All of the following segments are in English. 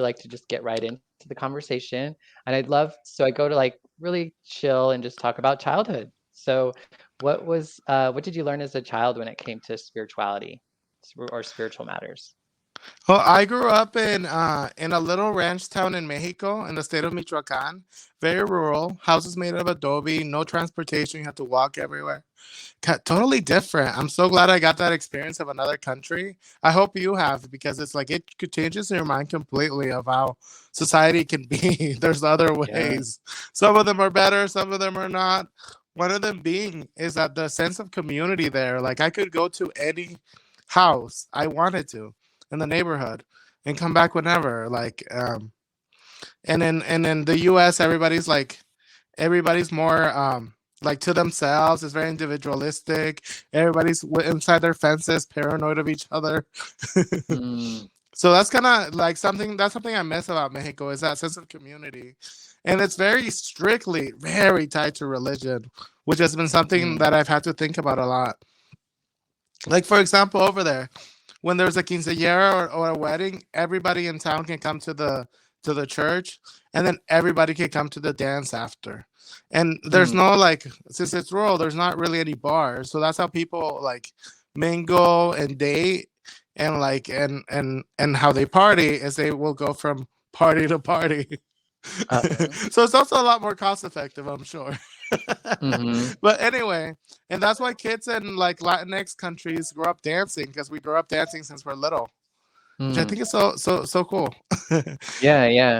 like to just get right into the conversation. And I go to like really chill and just talk about childhood. So what did you learn as a child when it came to spirituality or spiritual matters? Well, I grew up in a little ranch town in Mexico, in the state of Michoacan. Very rural, houses made of adobe, no transportation, you had to walk everywhere. Totally different. I'm so glad I got that experience of another country. I hope you have, because it's like it could changes your mind completely of how society can be. There's other Yeah. ways. Some of them are better, some of them are not. One of them being is that the sense of community there. Like I could go to any house I wanted to in the neighborhood and come back whenever. And in the US everybody's more like to themselves. It's very individualistic. Everybody's inside their fences, paranoid of each other. Mm, So that's kind of like something I miss about Mexico is that sense of community, and it's very strictly very tied to religion, which has been something mm, that I've had to think about a lot. Like for example, over there, when there's a quinceañera or a wedding, everybody in town can come to the church, and then everybody can come to the dance after. And there's mm. no like since it's rural, there's not really any bars, so that's how people like mingle and date, and and how they party is they will go from party to party. Uh-oh. So it's also a lot more cost effective, I'm sure. Mm-hmm. But anyway, and that's why kids in like Latinx countries grow up dancing, because we grow up dancing since we're little, which I Mm. think is so cool. Yeah, yeah.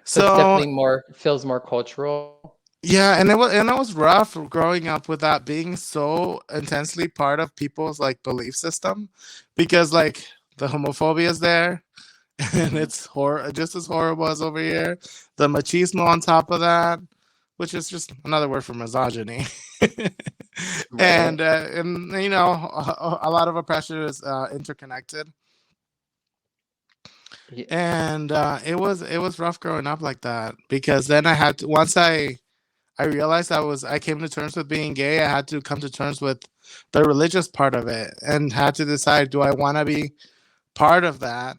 So it's So definitely more feels more cultural. yeah, and it was rough growing up with that being so intensely part of people's like belief system, because like the homophobia is there, and Mm-hmm. it's just as horrible as over here. The machismo on top of that, which is just another word for misogyny. Right. And a lot of oppression is interconnected, Yeah. and it was rough growing up like that, because then I had to once I realized I came to terms with being gay. I had to come to terms with the religious part of it, and had to decide, do I want to be part of that,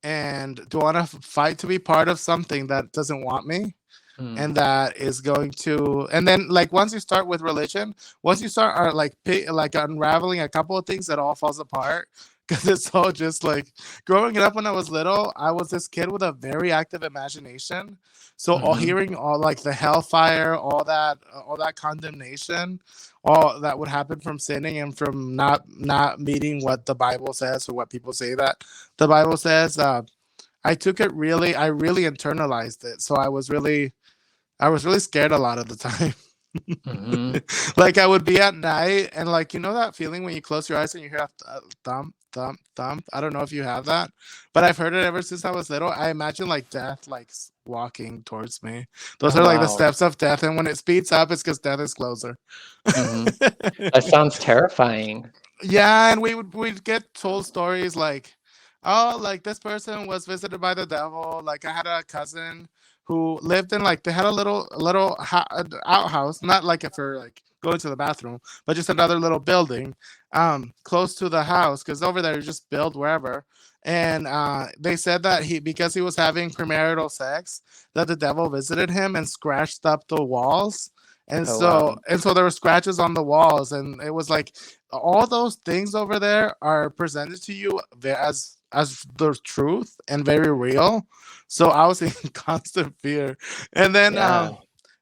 and do I want to fight to be part of something that doesn't want me, Mm. and that is going to, and then like once you start with religion, once you start like unraveling a couple of things, that all falls apart. Because it's all just like growing up. When I was little, I was this kid with a very active imagination, so all Mm-hmm. hearing all like the hellfire, all that condemnation, all that would happen from sinning and from not meeting what the Bible says, or what people say that the Bible says. I really internalized it. So I was really scared a lot of the time. Mm-hmm. Like I would be at night, and like that feeling when you close your eyes and you hear a thump, thump, thump. I don't know if you have that, but I've heard it ever since I was little. I imagine like death like walking towards me. Those Oh are like the wow. steps of death, and when it speeds up, it's because death is closer. Mm-hmm. That sounds terrifying. Yeah, and we'd get told stories like, oh, like this person was visited by the devil. Like I had a cousin who lived in like they had a outhouse, not like for like going to the bathroom, but just another little building, close to the house, because over there you just build wherever. And they said that because he was having premarital sex, that the devil visited him and scratched up the walls, and Oh so wow. and so there were scratches on the walls, and it was like all those things over there are presented to you as the truth and very real. So I was in constant fear, and then Yeah.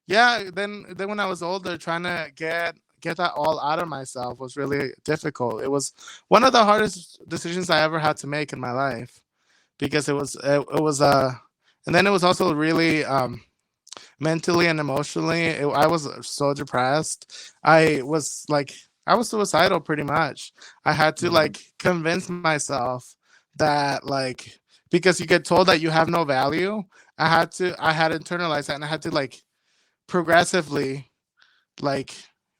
yeah, then when I was older, trying to get that all out of myself was really difficult. It was one of the hardest decisions I ever had to make in my life, because it was and then it was also really mentally and emotionally. I was so depressed. I was suicidal pretty much. I had to Mm. like convince myself that like, because you get told that you have no value, I had internalized that, and I had to like progressively like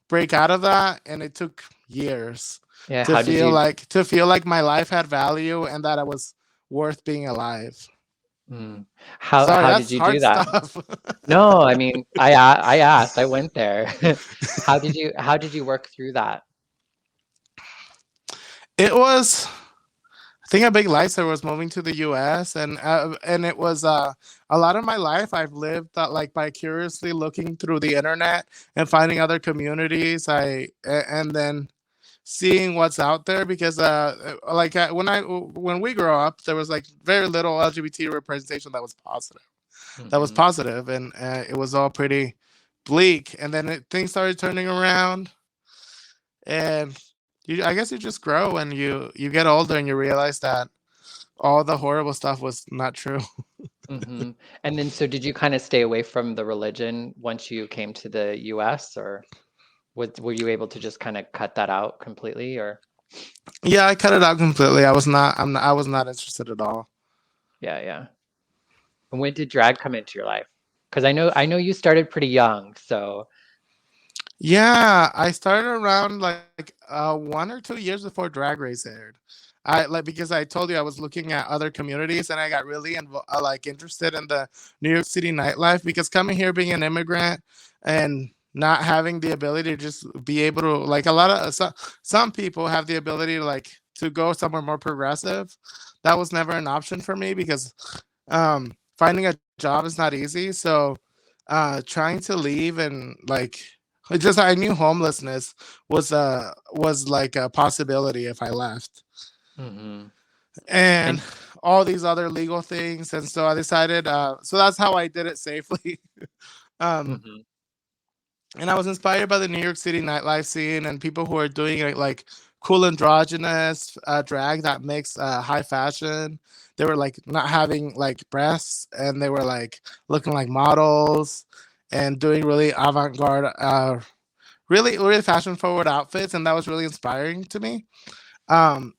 break out of that, and it took years Yeah, to how did feel you like my life had value, and that I was worth being alive. mm. Sorry, How did that's you do hard that? stuff. No, I mean, I asked, I went there. How did you work through that? It was I think a big lifesaver was moving to the U.S. And it was a lot of my life I've lived like vicariously looking through the internet and finding other communities. And then seeing what's out there because when we grow up, there was like very little LGBT representation that was Hmm. positive, and it was all pretty bleak. And then things started turning around, and I guess you just grow and you get older and you realize that all the horrible stuff was not true. Hmm. And then, so did you kind of stay away from the religion once you came to the US, or were you able to just kind of cut that out completely, or? Yeah, I cut it out completely. I was not interested at all. Yeah, yeah. And when did drag come into your life? Because I know you started pretty young, so. Yeah, I started around like 1 or 2 years before Drag Race aired. I like because I told you I was looking at other communities and I got really like interested in the New York City nightlife because coming here being an immigrant and not having the ability to just be able to like a lot of some people have the ability to like to go somewhere more progressive. That was never an option for me because finding a job is not easy. So trying to leave and like just I knew homelessness was like a possibility if I left, Hmm. and And all these other legal things, and so I decided. So that's how I did it safely. um, hmm. and I was inspired by the New York City nightlife scene and people who are doing it like cool androgynous drag that makes high fashion. They were like not having like breasts, and they were like looking like models and doing really avant-garde really fashion forward outfits, and that was really inspiring to me.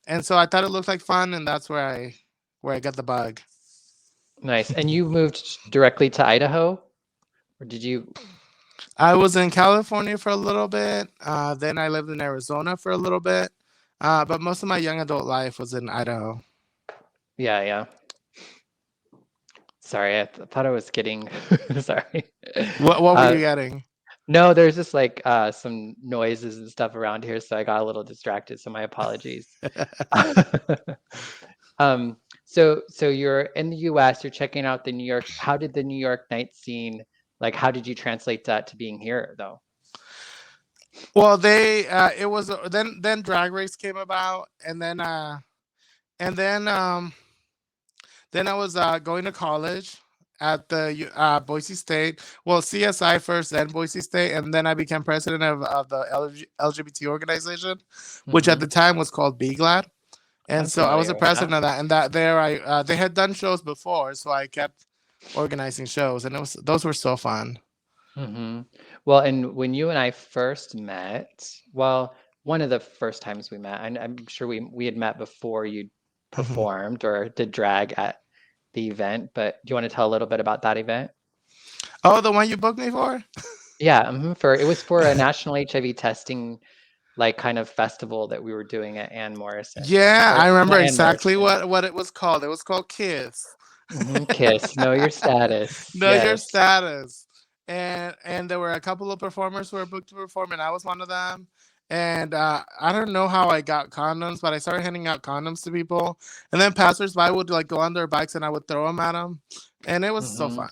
And so I thought it looked like fun, and that's where I got the bug. Nice. And you moved directly to Idaho, or did you? I was in California for a little bit. Then I lived in Arizona for a little bit. But most of my young adult life was in Idaho. Yeah, yeah. Sorry, I thought I was getting. Sorry. What were Uh, you getting? no, there's just like some noises and stuff around here, so I got a little distracted. So my apologies. So you're in the US, you're checking out the New York. How did the New York night scene, like, how did you translate that to being here, though? Well, they it was then Drag Race came about, and then I was going to college at the Boise State. Well, CSI first, then Boise State, and then I became president of the LGBT organization, which at Hmm. the time was called Be Glad. And I'm so I was familiar the with that. president of that. And that there, I they had done shows before, so I kept organizing shows, and those were so fun. Hmm. Well, and when you and I first met, well, one of the first times we met, I'm sure we had met before you performed or did drag at the event, but do you want to tell a little bit about that event? Oh, the one you booked me for? Yeah, for it was for a national HIV testing like kind of festival that we were doing at Ann Morrison. Yeah, Or I remember not Ann exactly Morrison. what it was called. It was called Kiss. KISS, know your status. Know your Yes. status. And there were a couple of performers who were booked to perform, and I was one of them. And I don't know how I got condoms, but I started handing out condoms to people, and then passersby would like go on their bikes, and I would throw them at them, and it was so Hmm. fun.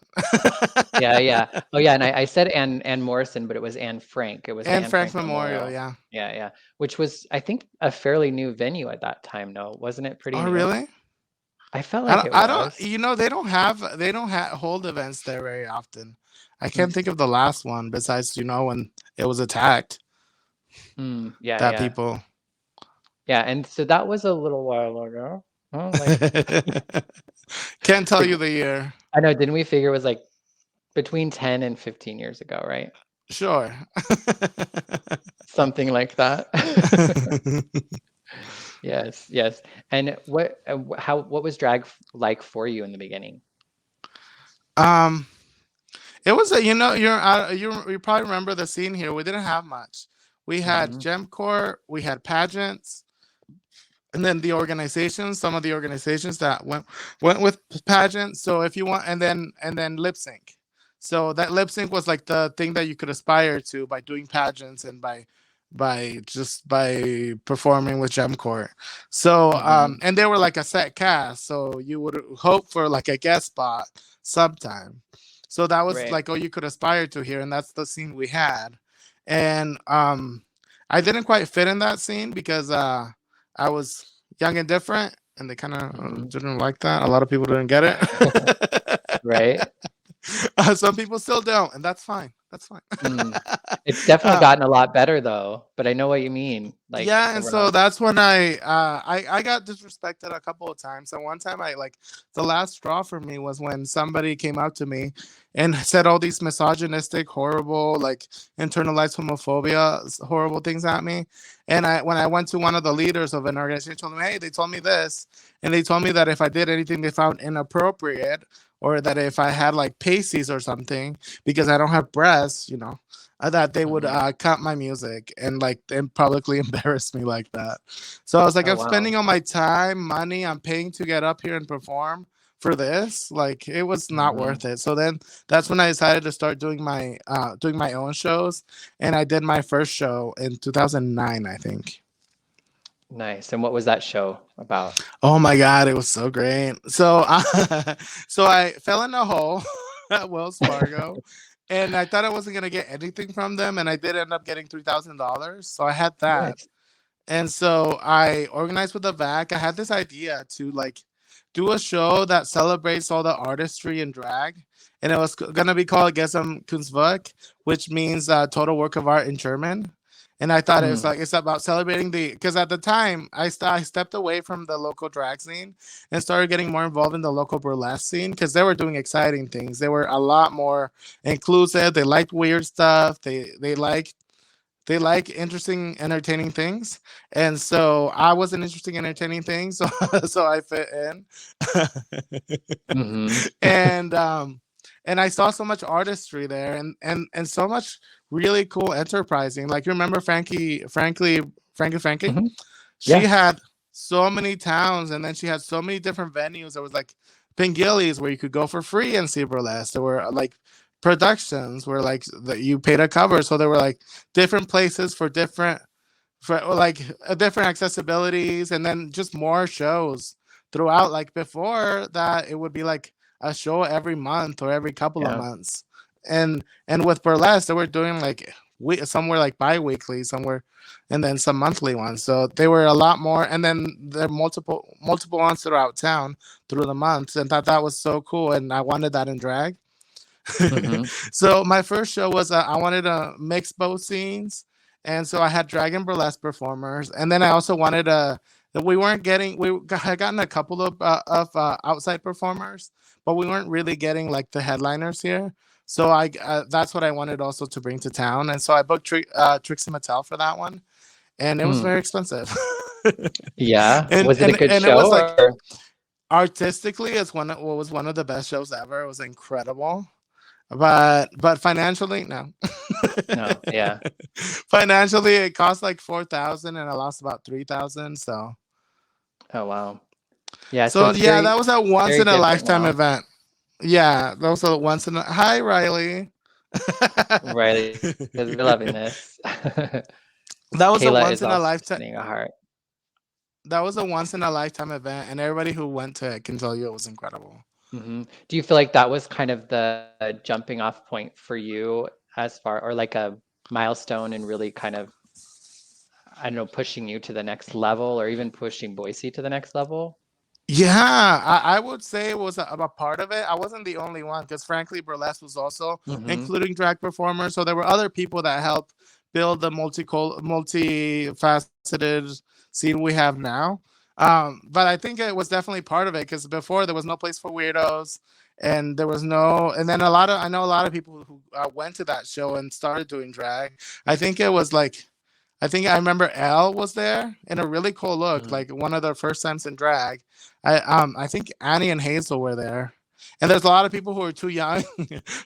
Yeah, yeah. Oh, yeah. And I said Ann Morrison, but it was Anne Frank. It was the And Anne Frank's Frank Memorial, Memorial. yeah. Yeah, yeah. Which was, I think, a fairly new venue at that time. No, wasn't it pretty Oh, new? really? I felt like it I don't. was. You know, they don't hold events there very often. I can't Mm, think of the last one besides when it was attacked yeah, that yeah. people. Yeah, and so that was a little while ago. Oh, like, Can't tell like you the year. I know, didn't we figure it was like between 10 and 15 years ago, right? Sure. Something like that. Yes, yes. And what was drag like for you in the beginning? um, it was a you probably remember the scene here. We didn't have much. We had Hmm. gem core, we had pageants, and then the organizations. Some of the organizations that went with pageants. So if you want, and then lip sync. So that lip sync was like the thing that you could aspire to by doing pageants and by by performing with Gem Court. So Mm-hmm. and they were like a set cast, so you would hope for like a guest spot sometime. So that was Right. like all you could aspire to here, and that's the scene we had. And I didn't quite fit in that scene because I was young and different, and they kind Mm-hmm. of didn't like that. A lot of people didn't get it. Right. Some people still don't, and that's fine. That's fine. Mm. It's definitely uh, gotten a lot better though, but I know what you mean, like yeah, and so around. that's when I got disrespected a couple of times. And one time, I like, the last straw for me was when somebody came out to me and said all these misogynistic, horrible, like internalized homophobia, horrible things at me. And when I went to one of the leaders of an organization, told them, hey, they told me this, and they told me that if I did anything they found inappropriate, or that if I had like pasties or something because I don't have breasts, that they would Mhm. cut my music and like and publicly embarrass me like that. So I was like, Oh, I'm wow. spending all my time, money, I'm paying to get up here and perform for this. Like, it was not Mhm. worth it. So then that's when I decided to start doing my own shows, and I did my first show in 2009, I think. Nice. And what was that show about? Oh my god, it was so great. So so I fell in a hole at Wells Fargo, and I thought I wasn't gonna get anything from them, and I did end up getting $3,000. So I had that. Nice. And so I organized with the VAC. I had this idea to like do a show that celebrates all the artistry and drag. And it was gonna be called Gesamtkunstwerk, which means total work of art in German. And I thought Mm. it's about celebrating because at the time I stepped away from the local drag scene and started getting more involved in the local burlesque scene because they were doing exciting things. They were a lot more inclusive. They liked weird stuff. They like interesting, entertaining things, and so I was an interesting, entertaining thing. So so I fit in, Mhm. and and I saw so much artistry there, and so much really cool enterprising. Like, you remember Frankie? Mhm. She Yeah. had so many towns, and then she had so many different venues. There was like Pingilli's where you could go for free and see burlesque. There were like productions where like that you paid a cover. So there were like different places for like different accessibilities, and then just more shows throughout. Like, before that, it would be like a show every month or every couple of Yeah. months. And with burlesque, they were doing like somewhere like bi-weekly, somewhere, and then some monthly ones. So they were a lot more, and then there are multiple ones throughout town through the months, and thought that was so cool, and I wanted that in drag. Mhm. So my first show was I wanted to mix both scenes, and so I had drag and burlesque performers, and then I also wanted a we weren't getting had gotten a couple of outside performers, but we weren't really getting like the headliners here. So I that's what I wanted also to bring to town, and so I booked Trixie Mattel for that one, and it was Mm. very expensive. Yeah. and Was it a and good and it show was like, or artistically, it's what was one of the best shows ever. It was incredible, but financially, no. no? Yeah. Financially, it cost like 4,000, and I lost about 3,000. Oh, wow. Yeah, so So it's yeah, very, that was a once very in a different lifetime now. event. Yeah, that was a once in a hi Riley. Riley is loving this. That was a Kayla once is in a also lifetime sending a heart. that was a once in a lifetime event, and everybody who went to it can tell you it was incredible. Mhm. Do you feel like that was kind of the jumping off point for you as far, or like a milestone and really kind of, I don't know, pushing you to the next level or even pushing Boise to the next level? Yeah, I would say it was a part of it. I wasn't the only one because, frankly, burlesque was also Mhm. including drag performers. So there were other people that helped build the multifaceted scene we have now. But I think it was definitely part of it because before there was no place for weirdos, and there was no, and then I know a lot of people who went to that show and started doing drag. I think it was like I think I remember Elle was there in a really cool look, Mhm. like one of their first times in drag. I think Annie and Hazel were there. And there's a lot of people who are too young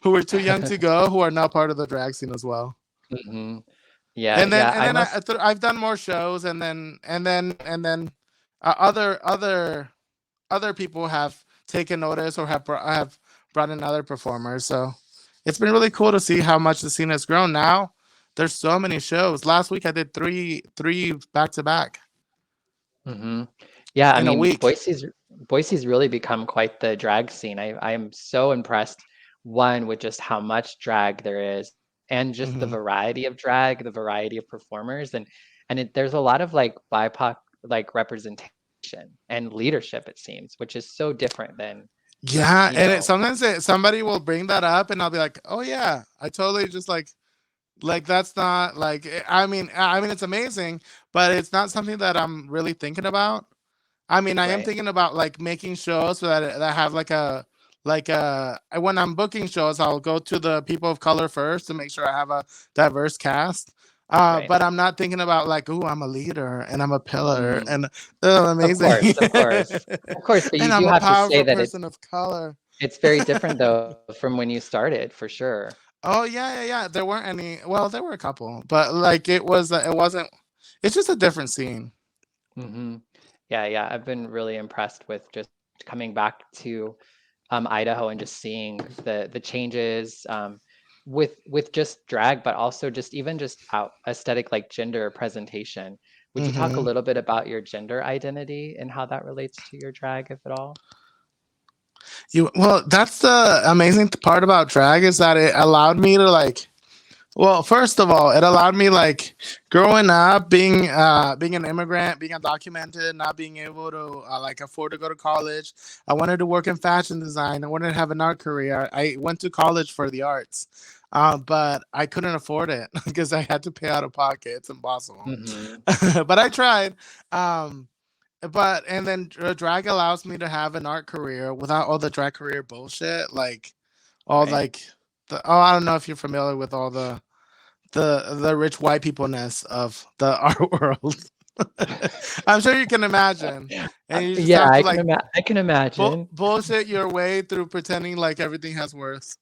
who were too young to go, who are now part of the drag scene as well. Mhm. Yeah, And then yeah, and I then must I've done more shows, and then other people have taken notice or have brought in other performers. So it's been really cool to see how much the scene has grown now. there's so many shows. Last week I did three back to back Hmm. Yeah, I in a mean, week. Boise's really become quite the drag scene. I am so impressed, one, with just how much drag there is, and just the Hmm. variety of drag, the variety of performers, and there's a lot of like BIPOC like representation and leadership, it seems, which is so different than, Yeah, you and know, somebody will bring that up, and I'll be like, "Oh yeah, I totally just like that's not like I mean it's amazing, but it's not something that I'm really thinking about. I mean, I am right, thinking about like making shows that have when I'm booking shows, I'll go to the people of color first to make sure I have a diverse cast. right. But I'm not thinking about like, oh, I'm a leader and I'm a pillar Mm. and amazing, Of course, of course. But you and do I'm a have to say powerful that person of color. it's very different though from when you started, for sure. Oh yeah, yeah, yeah. There weren't any. Well, there were a couple, but like it wasn't. It's just a different scene. Hmm. Yeah, yeah. I've been really impressed with just coming back to Idaho and just seeing the changes with just drag, but also just even just out aesthetic like gender presentation. Would you talk a Hmm. little bit about your gender identity and how that relates to your drag, if at all? Well, that's the amazing part about drag is that it allowed me to like. Well, first of all, it allowed me like growing up, being an immigrant, being undocumented, not being able to like afford to go to college. I wanted to work in fashion design. I wanted to have an art career. I went to college for the arts, but I couldn't afford it because I had to pay out of pocket. It's impossible. Hmm. But I tried. Um, but and then drag allows me to have an art career without all the drag career bullshit, like all Right. like I don't know if you're familiar with all the rich white peopleness of the art world. I'm sure you can imagine, and you just Yeah, have to I can imagine. bullshit your way through pretending like everything has worth,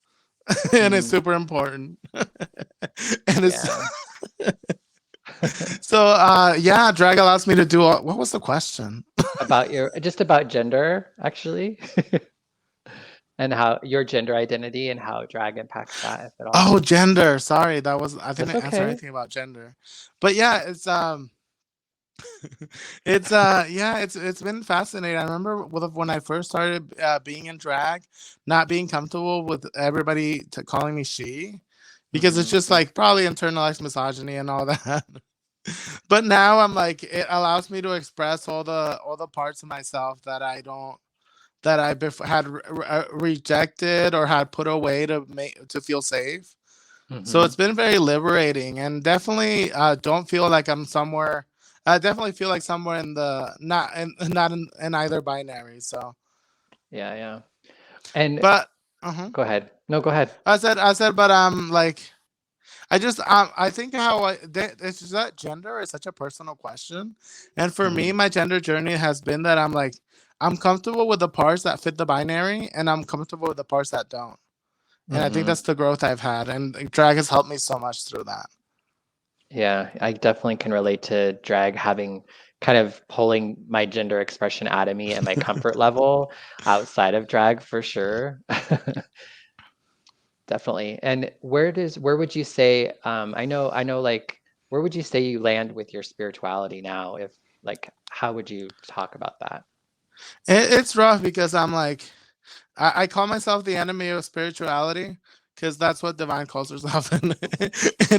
and it's Mm, super important, and it's yeah. so yeah, drag allows me to do what was the question? About your just about gender, actually, and how your gender identity and how drag impacts that, if at all. Oh, gender. Sorry, that was I That's didn't answer okay. anything about gender. But yeah, it's yeah, it's been fascinating. I remember when I first started being in drag, not being comfortable with everybody calling me she, because it's just Hmm. like probably internalized misogyny and all that. But now I'm like it allows me to express all the parts of myself that I don't that I had rejected or had put away to feel safe. So Hmm. it's been very liberating, and definitely don't feel like I'm somewhere. I definitely feel like somewhere in the not in either binary. So, Yeah, yeah. And but go ahead. No, go ahead. I said, but like I think it's just that gender is such a personal question, and for me, Hmm. my gender journey has been that I'm comfortable with the parts that fit the binary, and I'm comfortable with the parts that don't. And I think Hmm. that's the growth I've had, and drag has helped me so much through that. Yeah, I definitely can relate to drag having kind of pulling my gender expression out of me and my comfort level outside of drag for sure. Definitely. And where would you say, I know like where would you say you land with your spirituality now? If like how would you talk about that? It's rough because I'm like I call myself the enemy of spirituality because that's what Divine calls herself in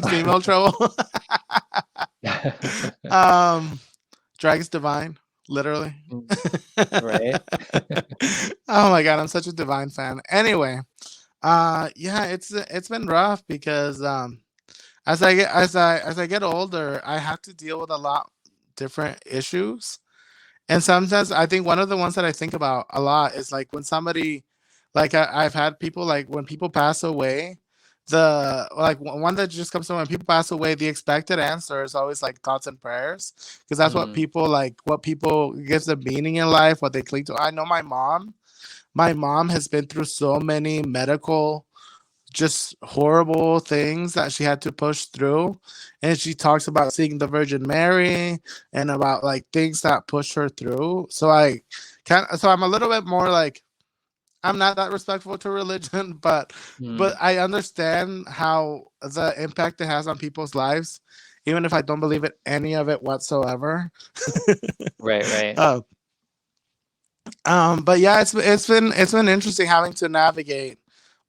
female trouble. um, Drag is divine, literally. Mm, right? Oh my god, I'm such a Divine fan. Anyway, yeah, it's been rough because as I get older, I have to deal with a lot different issues. And sometimes I think one of the ones that I think about a lot is like when somebody, like I've had people like when people pass away, one that just comes to when people pass away, the expected answer is always like thoughts and prayers because that's Mm, what people gives them meaning in life, what they cling to. I know my mom has been through so many medical just horrible things that she had to push through, and she talks about seeing the Virgin Mary and about like things that pushed her through. So I'm a little bit more like I'm not that respectful to religion, but Mm, I understand how the impact it has on people's lives, even if I don't believe it any of it whatsoever. right, right. uh, but yeah, it's been interesting having to navigate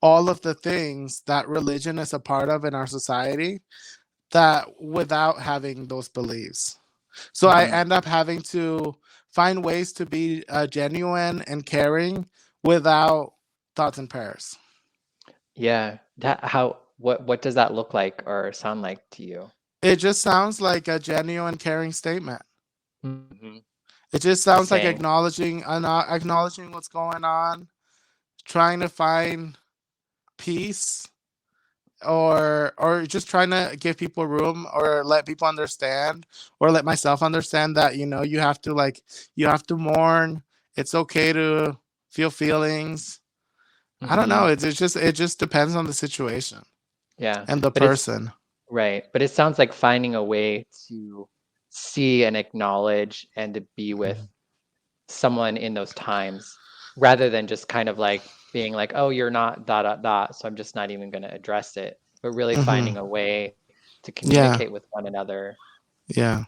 all of the things that religion is a part of in our society that without having those beliefs. So I Hmm. end up having to find ways to be genuine and caring without thoughts and prayers. Yeah. That how what does that look like or sound like to you? It just sounds like a genuine caring statement. Hmm. It just A sounds like saying. acknowledging what's going on, trying to find peace, or just trying to give people room or let people understand or let myself understand that you have to mourn. It's okay to feel feelings. I don't know. Hmm. It just depends on the situation Yeah. and the But it's person. right. But it sounds like finding a way to see and acknowledge and to be with someone in those times rather than just kind of like being like, oh, you're not dot dot dot, so I'm just not even going to address it, but really Hmm. finding a way to Yeah, communicate with one another yeah.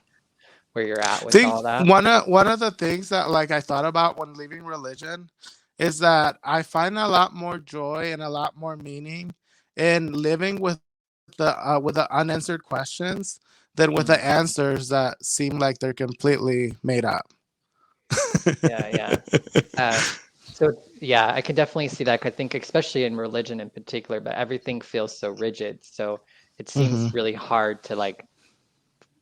where you're at with Think all that. one of the things that like I thought about when leaving religion is that I find a lot more joy and a lot more meaning in living with the unanswered questions than with the Mm. answers that seem like they're completely made up. Yeah, yeah. Uh, so yeah, I can definitely see that. I think especially in religion in particular, but everything feels so rigid. So it Hmm. seems really hard to like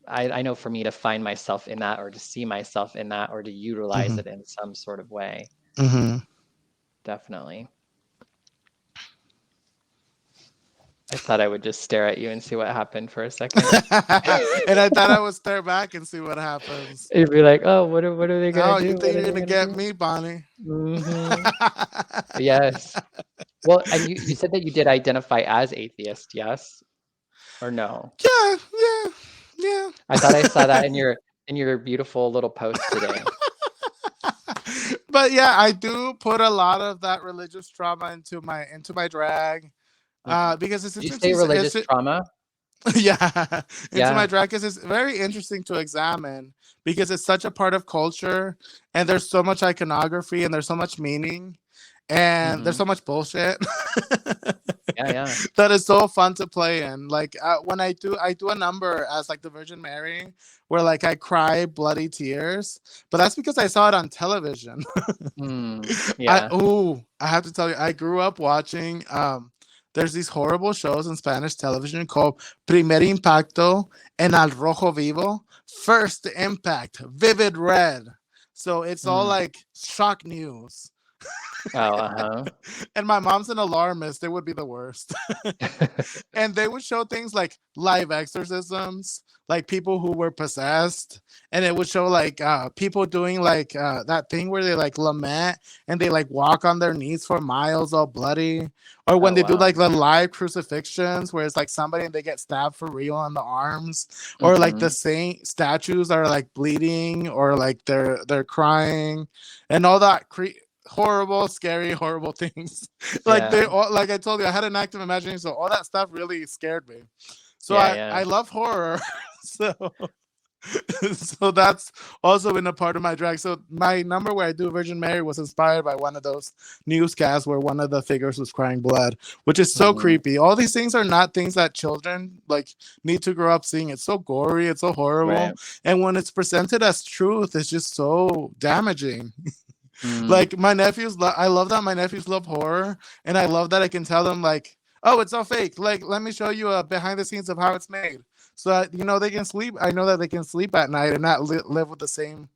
I know for me to find myself in that or to see myself in that or to utilize Hmm. it in some sort of way. Hmm. Definitely. I thought I would just stare at you and see what happened for a second. And I thought I would stare back and see what happens. You'd be like, "Oh, what are they gonna Oh, you do? think What you're are they gonna gonna get do?" me, Bonnie? Hmm. Yes. Well, and you said that you did identify as atheist, yes? Or no? Yeah, yeah, yeah. I thought I saw that in your beautiful little post today. But yeah, I do put a lot of that religious trauma into my drag, Mhm. because it's Did you say interesting. religious trauma? Yeah, into my Yeah. drag because it's very interesting to examine because it's such a part of culture, and there's so much iconography and there's so much meaning, and there's Mhm. so much bullshit. Yeah, yeah. That is so fun to play in. Like when I do a number as like the Virgin Mary, where like I cry bloody tears, but that's because I saw it on television. Mm. I Yeah. oh, I have to tell you, I grew up watching. There's these horrible shows in Spanish television called Primer Impacto and Al Rojo Vivo. First Impact, Vivid Red. So it's all Mm. like shock news. Oh, uh-huh. And my mom's an alarmist. They would be the worst. And they would show things like live exorcisms, like people who were possessed, and it would show like people doing like that thing where they like lament and they like walk on their knees for miles all bloody, or when Oh, they do wow. like the live crucifixions where it's like somebody and they get stabbed for real on the arms, or like the Mhm. saint statues are like bleeding or like they're crying and all that horrible, scary, horrible things. Like they Yeah. all, like I told you, I had an active imagination, so all that stuff really scared me. So Yeah, I yeah. love horror. So so that's also been a part of my drag. So my number where I do Virgin Mary was inspired by one of those newscasts where one of the figures was crying blood, which is so Mhm. creepy. All these things are not things that children like need to grow up seeing. It's so gory, it's so horrible, Right. and when it's presented as truth, it's just so damaging. Mm. Like my I love that my nephews love horror, and I love that I can tell them like, oh, it's all fake. Like, let me show you a behind the scenes of how it's made, so that they can sleep. I know that they can sleep at night and not live with the same